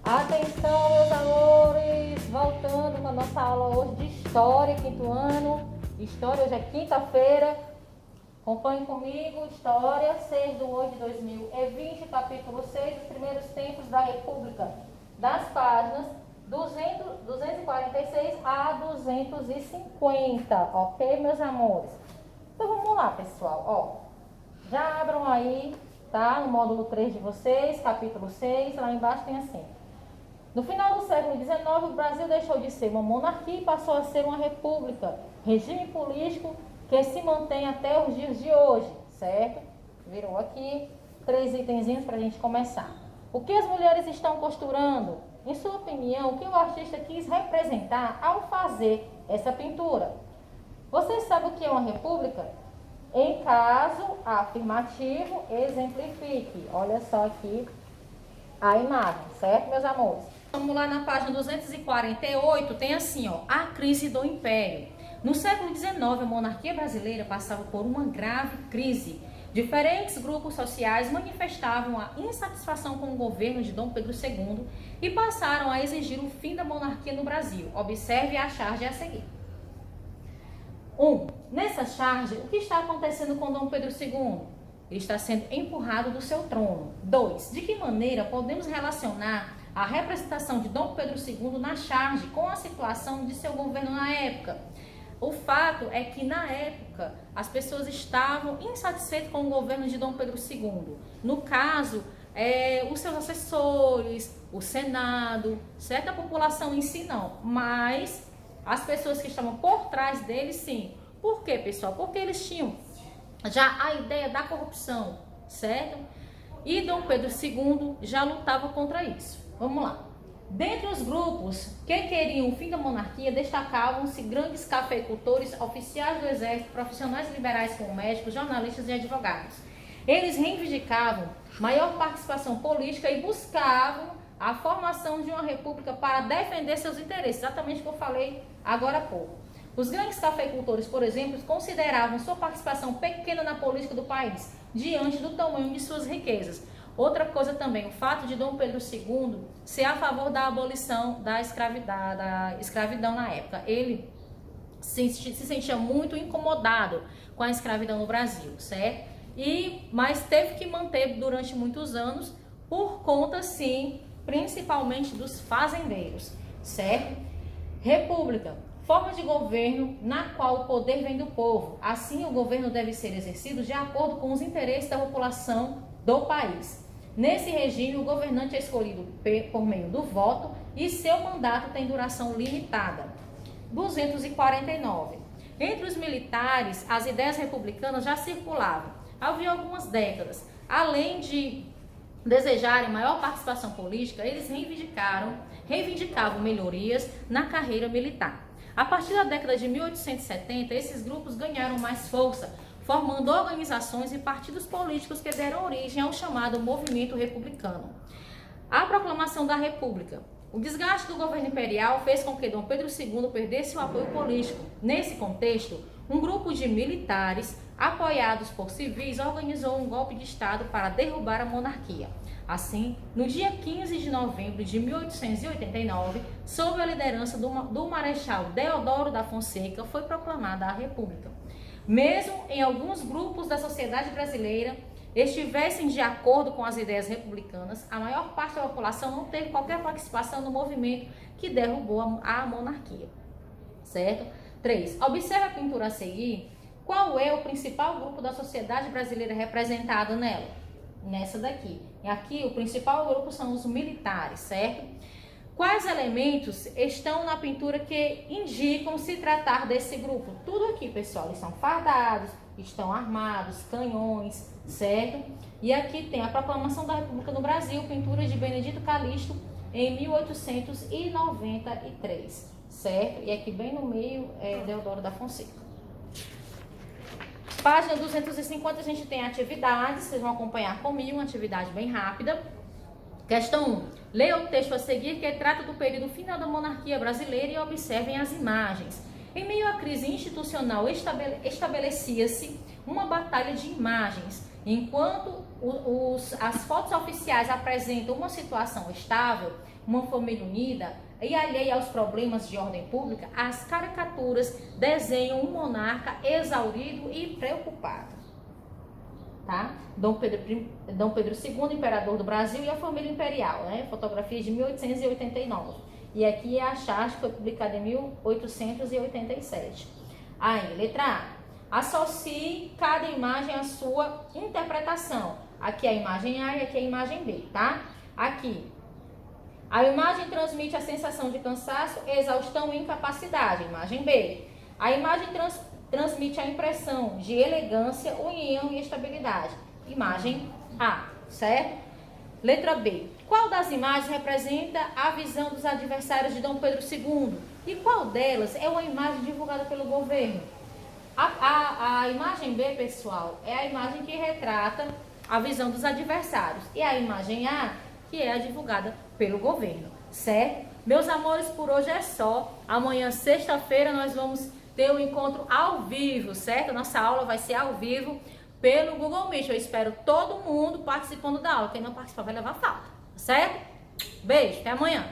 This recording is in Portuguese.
Atenção, meus amores, voltando com a nossa aula hoje de História, quinto ano. História, hoje é quinta-feira. Acompanhe comigo, História, 6 de 8 de 2020, capítulo 6, os primeiros tempos da República, das páginas 246 a 250, ok, meus amores? Então vamos lá, pessoal, ó, já abram aí, tá, no módulo 3 de vocês, capítulo 6, lá embaixo tem assim: no final do século XIX, o Brasil deixou de ser uma monarquia e passou a ser uma república, regime político que se mantém até os dias de hoje, certo? Virou aqui 3 itenzinhos para a gente começar. O que as mulheres estão costurando? Em sua opinião, o que o artista quis representar ao fazer essa pintura? Você sabe o que é uma república? Em caso afirmativo, exemplifique. Olha só aqui a imagem, certo, meus amores? Vamos lá na página 248, tem assim, ó, a crise do Império. No século XIX, a monarquia brasileira passava por uma grave crise. Diferentes grupos sociais manifestavam a insatisfação com o governo de Dom Pedro II e passaram a exigir o fim da monarquia no Brasil. Observe a charge a seguir. 1. Nessa charge, o que está acontecendo com Dom Pedro II? Ele está sendo empurrado do seu trono. 2. De que maneira podemos relacionar a representação de Dom Pedro II na charge com a situação de seu governo na época? O fato é que na época as pessoas estavam insatisfeitas com o governo de Dom Pedro II. No caso, os seus assessores, o Senado, certa população em si não, mas as pessoas que estavam por trás dele sim. Por quê, pessoal? Porque eles tinham já a ideia da corrupção, certo? E Dom Pedro II já lutava contra isso. Vamos lá. Dentre os grupos que queriam o fim da monarquia, destacavam-se grandes cafeicultores, oficiais do exército, profissionais liberais como médicos, jornalistas e advogados. Eles reivindicavam maior participação política e buscavam a formação de uma república para defender seus interesses, exatamente o que eu falei agora há pouco. Os grandes cafeicultores, por exemplo, consideravam sua participação pequena na política do país, diante do tamanho de suas riquezas. Outra coisa também, o fato de Dom Pedro II ser a favor da abolição da escravidão na época. Ele se sentia muito incomodado com a escravidão no Brasil, certo? Mas teve que manter durante muitos anos por conta, sim, principalmente dos fazendeiros, certo? República, forma de governo na qual o poder vem do povo. Assim, o governo deve ser exercido de acordo com os interesses da população do país. Nesse regime, o governante é escolhido por meio do voto e seu mandato tem duração limitada. 249. Entre os militares, as ideias republicanas já circulavam havia algumas décadas. Além de desejarem maior participação política, eles reivindicavam melhorias na carreira militar. A partir da década de 1870, esses grupos ganharam mais força, formando organizações e partidos políticos que deram origem ao chamado movimento republicano. A proclamação da República. O desgaste do governo imperial fez com que Dom Pedro II perdesse o apoio político. Nesse contexto, um grupo de militares, apoiados por civis, organizou um golpe de Estado para derrubar a monarquia. Assim, no dia 15 de novembro de 1889, sob a liderança do Marechal Deodoro da Fonseca, foi proclamada a República. Mesmo em alguns grupos da sociedade brasileira estivessem de acordo com as ideias republicanas, a maior parte da população não teve qualquer participação no movimento que derrubou a monarquia, certo? 3. Observe a pintura a seguir. Qual é o principal grupo da sociedade brasileira representado nela? Nessa daqui. E aqui o principal grupo são os militares, certo? Quais elementos estão na pintura que indicam se tratar desse grupo? Tudo aqui, pessoal. Eles são fardados, estão armados, canhões, certo? E aqui tem a proclamação da República no Brasil, pintura de Benedito Calixto, em 1893, certo? E aqui bem no meio é Deodoro da Fonseca. Página 250, a gente tem atividades, vocês vão acompanhar comigo, uma atividade bem rápida. Questão 1. Leia o texto a seguir que trata do período final da monarquia brasileira e observem as imagens. Em meio à crise institucional, estabelecia-se uma batalha de imagens, enquanto as fotos oficiais apresentam uma situação estável, uma família unida e alheia aos problemas de ordem pública, as caricaturas desenham um monarca exaurido e preocupado. Tá? Dom Pedro II, imperador do Brasil, e a família imperial, né? Fotografia de 1889. E aqui é a charte que foi publicada em 1887. Aí, letra A. Associe cada imagem à sua interpretação. Aqui é a imagem A e aqui é a imagem B, tá? Aqui, a imagem transmite a sensação de cansaço, exaustão e incapacidade. Imagem B. A imagem transmite a impressão de elegância, união e estabilidade. Imagem A, certo? Letra B. Qual das imagens representa a visão dos adversários de Dom Pedro II? E qual delas é uma imagem divulgada pelo governo? A imagem B, pessoal, é a imagem que retrata a visão dos adversários. E a imagem A, que é a divulgada pelo governo, certo? Meus amores, por hoje é só. Amanhã, sexta-feira, nós vamos ter um encontro ao vivo, certo? Nossa aula vai ser ao vivo pelo Google Meet. Eu espero todo mundo participando da aula. Quem não participar vai levar falta, certo? Beijo, até amanhã.